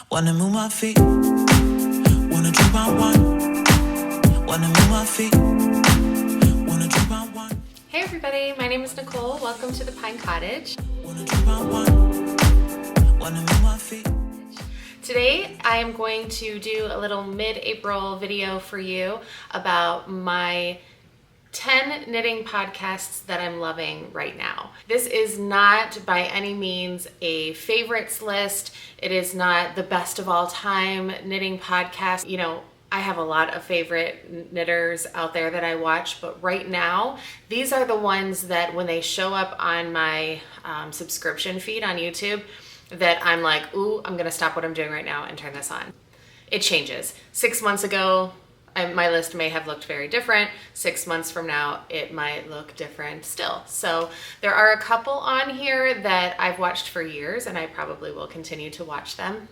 Wanna move my feet, wanna drink my wine. Wanna move my feet, wanna drink my wine. Hey everybody, my name is Nicole. Welcome to the Pine Cottage. Wanna drink my wine, wanna move my feet. Today I am going to do a little mid-April video for you about my 10 knitting podcasts that I'm loving right now. This is not by any means a favorites list. It is not the best of all time knitting podcast. You know, I have a lot of favorite knitters out there that I watch, but right now, these are the ones that when they show up on my subscription feed on YouTube, that I'm like, ooh, I'm gonna stop what I'm doing right now and turn this on. It changes. 6 months ago, my list may have looked very different. 6 months from now, it might look different still. So there are a couple on here that I've watched for years and I probably will continue to watch them,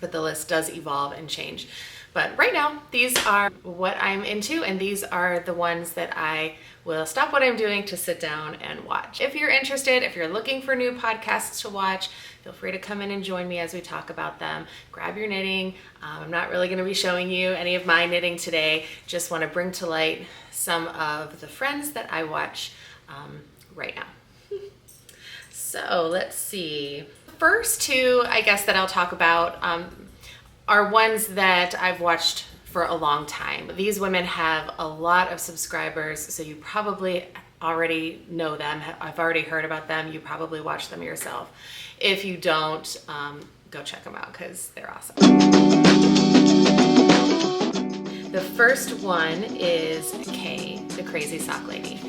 but the list does evolve and change. But right now, these are what I'm into, and these are the ones that I will stop what I'm doing to sit down and watch. If you're interested, if you're looking for new podcasts to watch, feel free to come in and join me as we talk about them. Grab your knitting. I'm not really going to be showing you any of my knitting today. Just want to bring to light some of the friends that I watch right now. So let's see. First two, I guess, that I'll talk about are ones that I've watched for a long time. These women have a lot of subscribers, so you probably already know them. I've already heard about them. You probably watch them yourself. If you don't, go check them out because they're awesome. The first one is Kay, the Crazy Sock Lady.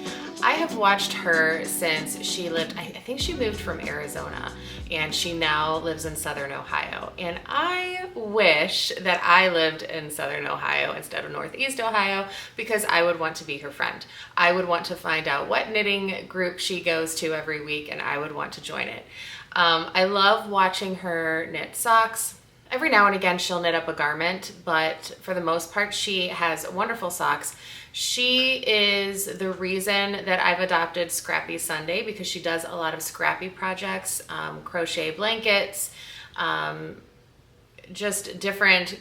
I have watched her since she lived, I think she moved from Arizona, and she now lives in Southern Ohio. And I wish that I lived in Southern Ohio instead of Northeast Ohio, because I would want to be her friend. I would want to find out what knitting group she goes to every week, and I would want to join it. I love watching her knit socks. Every now and again she'll knit up a garment, but for the most part she has wonderful socks. She is the reason that I've adopted Scrappy Sunday, because she does a lot of scrappy projects, crochet blankets, just different,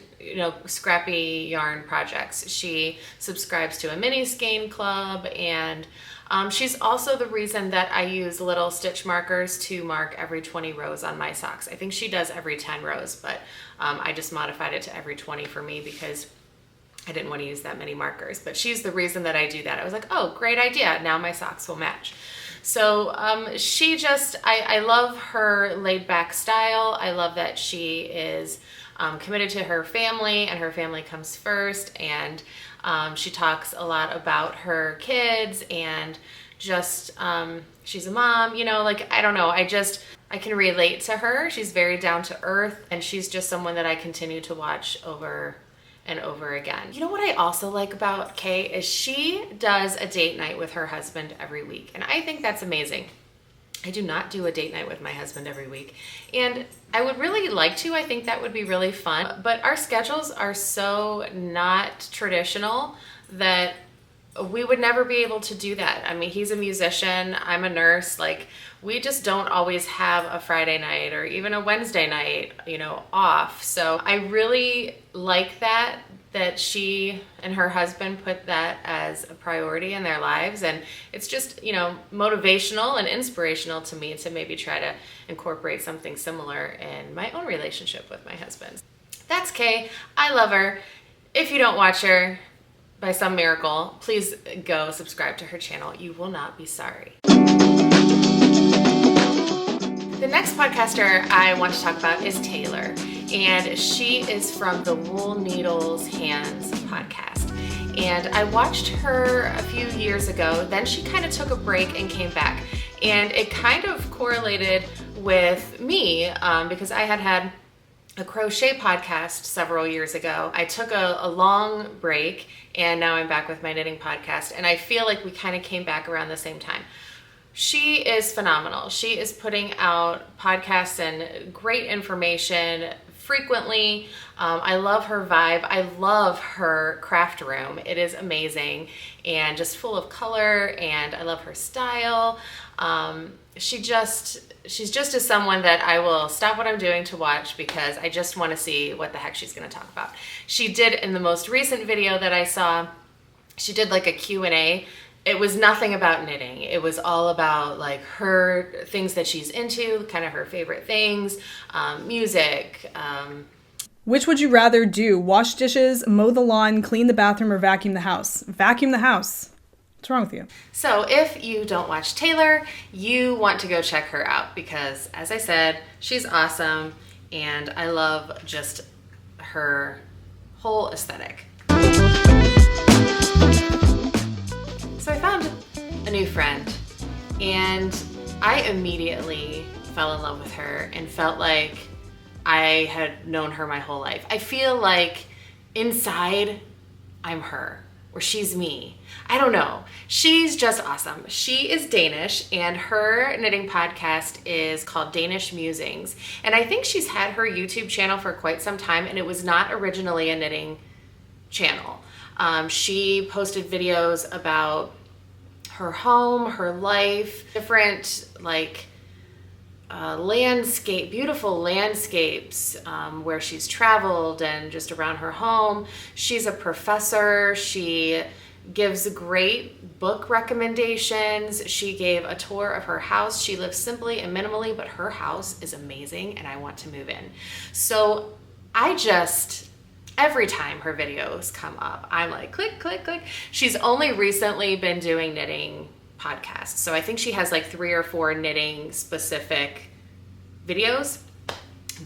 scrappy yarn projects. She subscribes to a mini skein club, and she's also the reason that I use little stitch markers to mark every 20 rows on my socks. I think she does every 10 rows, but I just modified it to every 20 for me because I didn't want to use that many markers. But she's the reason that I do that. I was like, oh, great idea. Now my socks will match. So I love her laid back style. I love that she is committed to her family, and her family comes first. And she talks a lot about her kids, and just she's a mom, I don't know. I can relate to her. She's very down to earth, and she's just someone that I continue to watch over and over again. You know what I also like about Kay is she does a date night with her husband every week, and I think that's amazing. I do not do a date night with my husband every week, and I would really like to. I think that would be really fun, but our schedules are so not traditional that we would never be able to do that. I mean, he's a musician, I'm a nurse, we just don't always have a Friday night or even a Wednesday night, off. So I really like that she and her husband put that as a priority in their lives. And it's just, motivational and inspirational to me to maybe try to incorporate something similar in my own relationship with my husband. That's Kay. I love her. If you don't watch her, by some miracle, please go subscribe to her channel. You will not be sorry. The next podcaster I want to talk about is Taylor, and she is from the Wool Needles Hands podcast. And I watched her a few years ago, then she kind of took a break and came back. And it kind of correlated with me because I had a crochet podcast several years ago. I took a long break, and now I'm back with my knitting podcast, and I feel like we kind of came back around the same time. She is phenomenal. She is putting out podcasts and great information, frequently. I love her vibe. I love her craft room. It is amazing and just full of color, and I love her style. She's just as someone that I will stop what I'm doing to watch because I just want to see what the heck she's going to talk about. She did, in the most recent video that I saw, she did like a Q&A. It was nothing about knitting. It was all about like her things that she's into, kind of her favorite things, music. Which would you rather do? Wash dishes, mow the lawn, clean the bathroom, or vacuum the house? Vacuum the house. What's wrong with you? So if you don't watch Taylor, you want to go check her out because, as I said, she's awesome and I love just her whole aesthetic. So I found a new friend and I immediately fell in love with her and felt like I had known her my whole life. I feel like inside I'm her, or she's me. I don't know. She's just awesome. She is Danish and her knitting podcast is called Danish Musings. And I think she's had her YouTube channel for quite some time, and it was not originally a knitting channel. She posted videos about her home, her life, different like beautiful landscapes where she's traveled and just around her home. She's a professor. She gives great book recommendations. She gave a tour of her house. She lives simply and minimally, but her house is amazing and I want to move in. So every time her videos come up, I'm like, click, click, click. She's only recently been doing knitting podcasts. So I think she has like 3 or 4 knitting specific videos,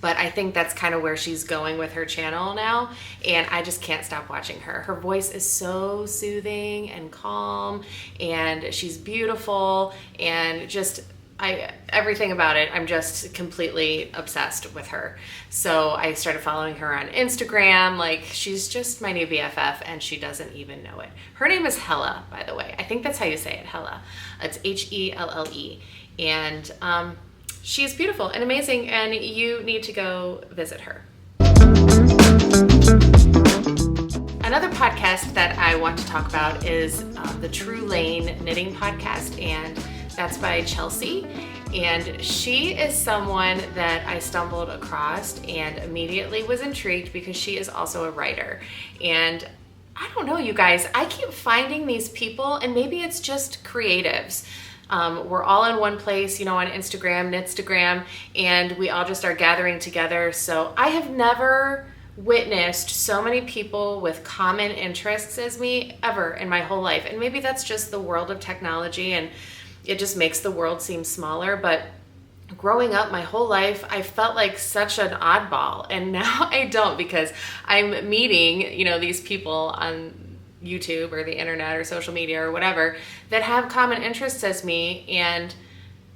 but I think that's kind of where she's going with her channel now. And I just can't stop watching her. Her voice is so soothing and calm and she's beautiful and just everything about it, I'm just completely obsessed with her. So I started following her on Instagram. Like, she's just my new BFF and she doesn't even know it. Her name is Hella, by the way. I think that's how you say it, Hella. It's Helle. And she's beautiful and amazing and you need to go visit her. Another podcast that I want to talk about is the True Lane Knitting Podcast, and that's by Chelsea. And she is someone that I stumbled across and immediately was intrigued because she is also a writer. And I don't know, you guys, I keep finding these people, and maybe it's just creatives. We're all in one place, on Instagram, and we all just are gathering together. So I have never witnessed so many people with common interests as me ever in my whole life. And maybe that's just the world of technology and it just makes the world seem smaller. But growing up my whole life, I felt like such an oddball. And now I don't, because I'm meeting, these people on YouTube or the internet or social media or whatever that have common interests as me. And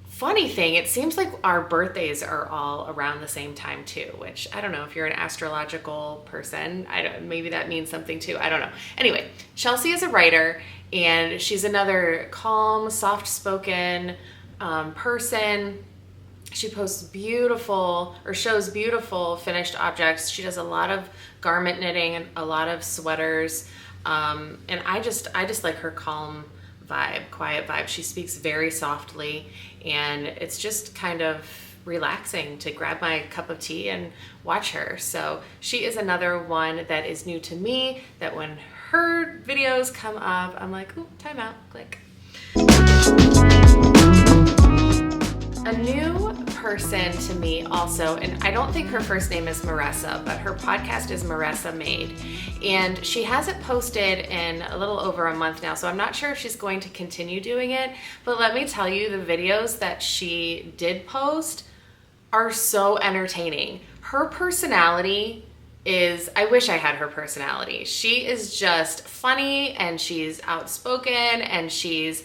funny thing, it seems like our birthdays are all around the same time too, which I don't know if you're an astrological person. Maybe that means something too. I don't know. Anyway, Chelsea is a writer and she's another calm, soft-spoken person. She posts shows beautiful finished objects. She does a lot of garment knitting and a lot of sweaters. And I just like her calm vibe, quiet vibe. She speaks very softly and it's just kind of relaxing to grab my cup of tea and watch her. So she is another one that is new to me, that when her videos come up, I'm like, ooh, time out, click. A new person to me also, and I don't think her first name is Marissa, but her podcast is Marissa Made. And she hasn't posted in a little over a month now, so I'm not sure if she's going to continue doing it. But let me tell you, the videos that she did post are so entertaining. Her personality is, I wish I had her personality. She is just funny and she's outspoken and she's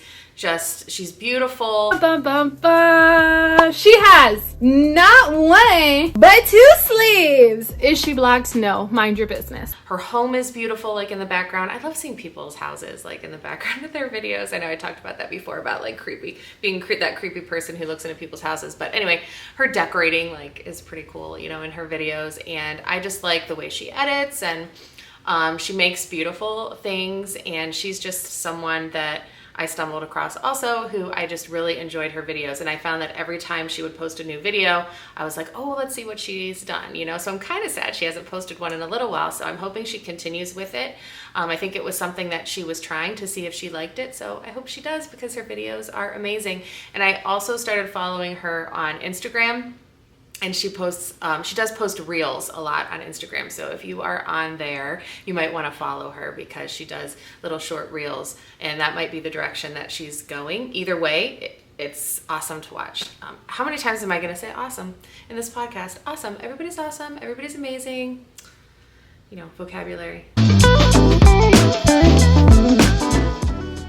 beautiful. Bum, bum, bum. She has not one, but 2 sleeves. Is she blocked? No. Mind your business. Her home is beautiful, like in the background. I love seeing people's houses like in the background of their videos. I know I talked about that before, about like that creepy person who looks into people's houses. But anyway, her decorating like is pretty cool, you know, in her videos. And I just like the way she edits, and she makes beautiful things. And she's just someone that I stumbled across also, who I just really enjoyed her videos. And I found that every time she would post a new video, I was like, oh, let's see what she's done, you know? So I'm kind of sad she hasn't posted one in a little while. So I'm hoping she continues with it. I think it was something that she was trying to see if she liked it. So I hope she does, because her videos are amazing. And I also started following her on Instagram. And she does post reels a lot on Instagram. So if you are on there, you might want to follow her, because she does little short reels, and that might be the direction that she's going. Either way, it's awesome to watch. How many times am I going to say awesome in this podcast? Awesome. Everybody's awesome. Everybody's amazing. You know, vocabulary.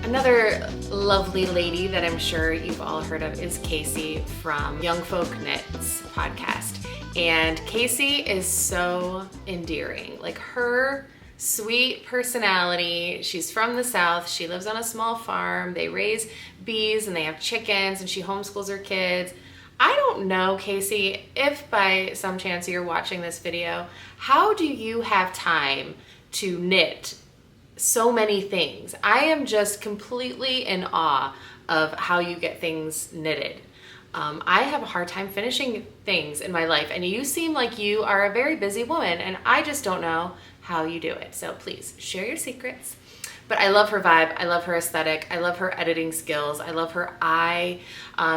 Another lovely lady that I'm sure you've all heard of is Casey from Young Folk Knits podcast. And Casey is so endearing. Like, her sweet personality. She's from the South. She lives on a small farm. They raise bees and they have chickens, and she homeschools her kids. I don't know, Casey, if by some chance you're watching this video, how do you have time to knit so many things? I am just completely in awe of how you get things knitted. I have a hard time finishing things in my life, and you seem like you are a very busy woman, and I just don't know how you do it. So please share your secrets. But I love her vibe. I love her aesthetic. I love her editing skills. I love her eye.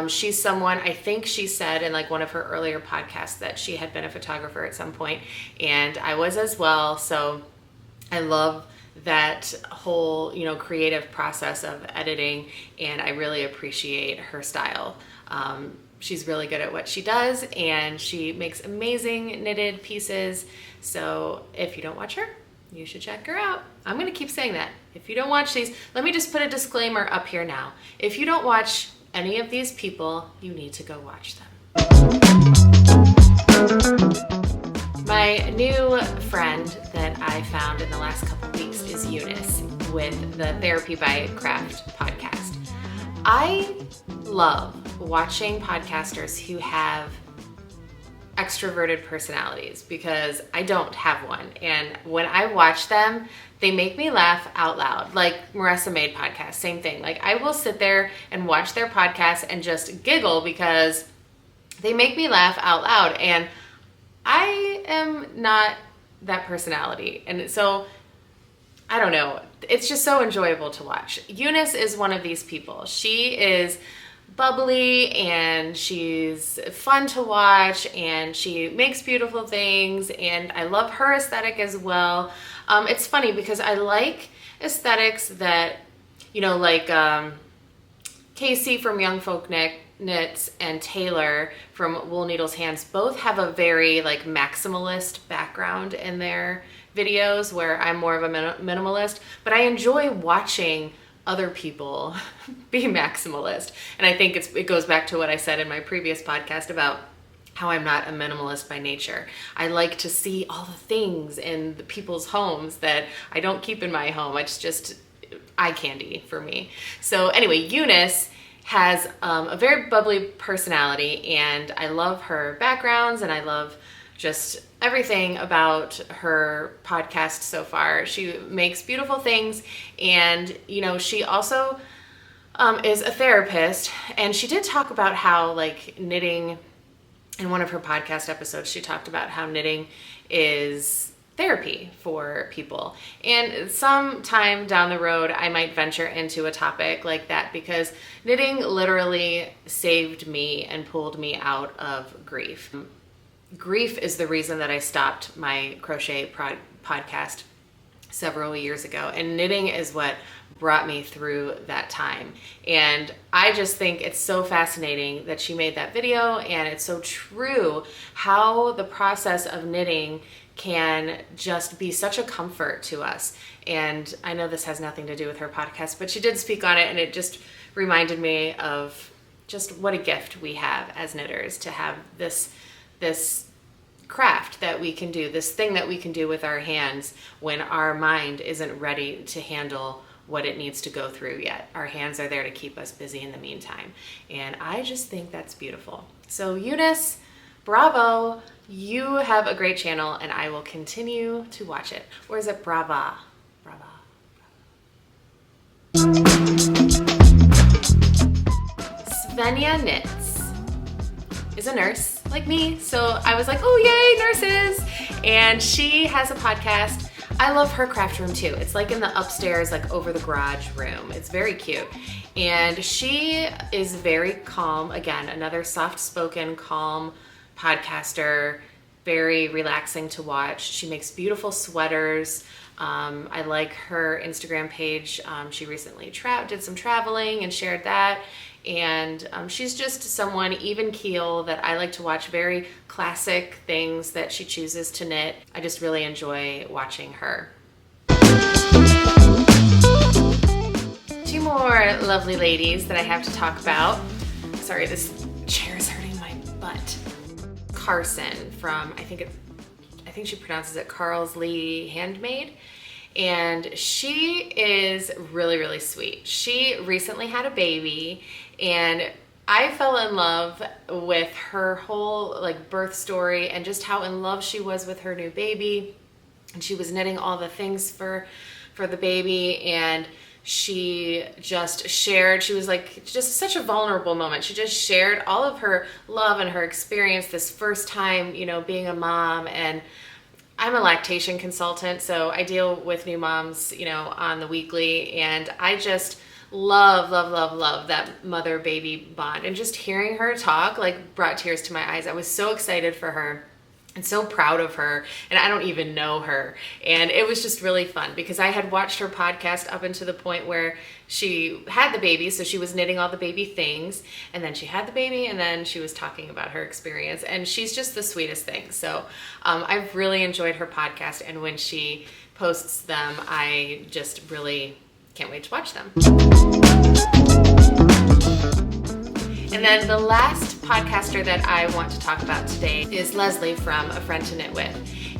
She's someone, I think she said in like one of her earlier podcasts that she had been a photographer at some point, and I was as well. So I love that whole, you know, creative process of editing, and I really appreciate her style. She's really good at what she does, and she makes amazing knitted pieces. So if you don't watch her, you should check her out. I'm going to keep saying that. If you don't watch these, let me just put a disclaimer up here now. If you don't watch any of these people, you need to go watch them. My new friend that I found in the last couple weeks is Eunice with the Therapy by Craft podcast. I love watching podcasters who have extroverted personalities, because I don't have one. And when I watch them, they make me laugh out loud. Like Marissa Made podcast, same thing. Like, I will sit there and watch their podcast and just giggle because they make me laugh out loud. And I am not that personality. And so, I don't know. It's just so enjoyable to watch. Eunice is one of these people. She is bubbly, and she's fun to watch, and she makes beautiful things, and I love her aesthetic as well. It's funny because I like aesthetics that, you know, like Casey from Young Folk Knits and Taylor from Wool Needles Hands both have a very like maximalist background in their videos, where I'm more of a minimalist, but I enjoy watching other people be maximalist. And I think it goes back to what I said in my previous podcast about how I'm not a minimalist by nature. I like to see all the things in the people's homes that I don't keep in my home. It's just eye candy for me. So anyway, Eunice has a very bubbly personality, and I love her backgrounds, and I love just everything about her podcast so far. She makes beautiful things, and you know, she also is a therapist, and she did talk about how like knitting, in one of her podcast episodes, she talked about how knitting is therapy for people. And sometime down the road, I might venture into a topic like that, because knitting literally saved me and pulled me out of grief. Grief is the reason that I stopped my crochet podcast several years ago, and knitting is what brought me through that time. And I just think it's so fascinating that she made that video, and it's so true how the process of knitting can just be such a comfort to us. And I know this has nothing to do with her podcast, but she did speak on it, and it just reminded me of just what a gift we have as knitters to have this craft that we can do, this thing that we can do with our hands when our mind isn't ready to handle what it needs to go through yet. Our hands are there to keep us busy in the meantime. And I just think that's beautiful. So Eunice, bravo, you have a great channel and I will continue to watch it. Or is it Brava? Brava. Svenja Knits is a nurse like me, so I was like, oh yay, nurses! And she has a podcast. I love her craft room too. It's like in the upstairs, like over the garage room. It's very cute. And she is very calm. Again, another soft-spoken, calm podcaster, very relaxing to watch. She makes beautiful sweaters. I like her Instagram page. She recently did some traveling and shared that. And she's just someone even keel that I like to watch, very classic things that she chooses to knit. I just really enjoy watching her. Two more lovely ladies that I have to talk about. Sorry, this chair is hurting my butt. Carson from, I think she pronounces it Carl's-Lee Handmade. And she is really, really sweet. She recently had a baby and I fell in love with her whole like birth story and just how in love she was with her new baby. And she was knitting all the things for the baby, and she just shared, she was like just such a vulnerable moment. She just shared all of her love and her experience this first time, you know, being a mom. And I'm a lactation consultant, so I deal with new moms, you know, on the weekly, and I just love that mother-baby bond. And just hearing her talk like brought tears to my eyes. I was so excited for her and so proud of her, and I don't even know her. And it was just really fun because I had watched her podcast up until the point where she had the baby, so she was knitting all the baby things, and then she had the baby, and then she was talking about her experience, and she's just the sweetest thing. So I've really enjoyed her podcast, and when she posts them, I just really can't wait to watch them. And then the last podcaster that I want to talk about today is Leslie from A Friend to Knit With.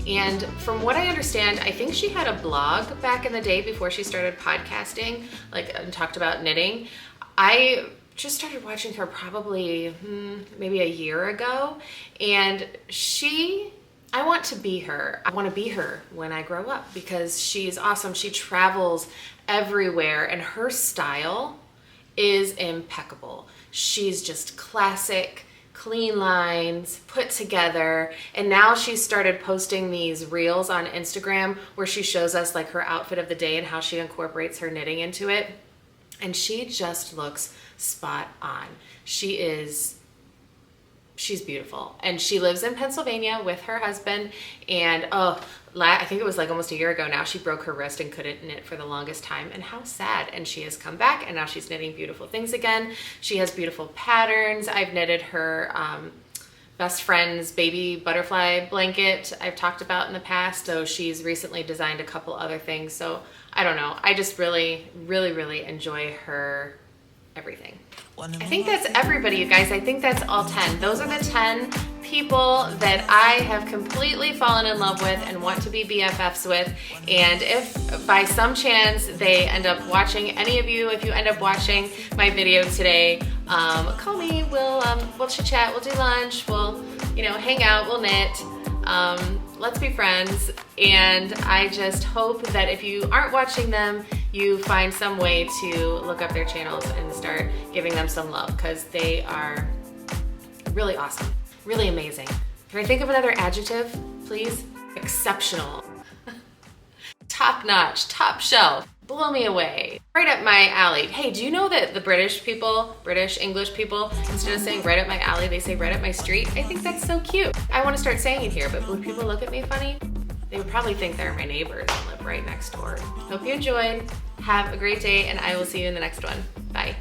And from what I understand, I think she had a blog back in the day before she started podcasting, like and talked about knitting. I just started watching her probably maybe a year ago, and I want to be her. I want to be her when I grow up because she's awesome. She travels everywhere and her style is impeccable. She's just classic, clean lines, put together, and now she's started posting these reels on Instagram where she shows us like her outfit of the day and how she incorporates her knitting into it, and she just looks spot on. She's beautiful, and she lives in Pennsylvania with her husband, and I think it was like almost a year ago now, she broke her wrist and couldn't knit for the longest time, and how sad. And she has come back, and now she's knitting beautiful things again. She has beautiful patterns. I've knitted her best friend's baby butterfly blanket I've talked about in the past, so she's recently designed a couple other things. So I don't know, I just really enjoy her everything. I think that's everybody, you guys. I think that's all 10. Those are the 10 people that I have completely fallen in love with and want to be BFFs with. And if by some chance they end up watching, any of you, if you end up watching my video today, call me. We'll chit chat. We'll do lunch. We'll hang out. We'll knit. Let's be friends. And I just hope that if you aren't watching them, you find some way to look up their channels and start giving them some love, because they are really awesome, really amazing. Can I think of another adjective, please? Exceptional. Top notch, top shelf, blow me away, right up my alley. Hey, do you know that the British English people, instead of saying right up my alley, they say right up my street? I think that's so cute. I want to start saying it here, but would people look at me funny? They would probably think they're my neighbors and live right next door. Hope you enjoyed. Have a great day, and I will see you in the next one. Bye.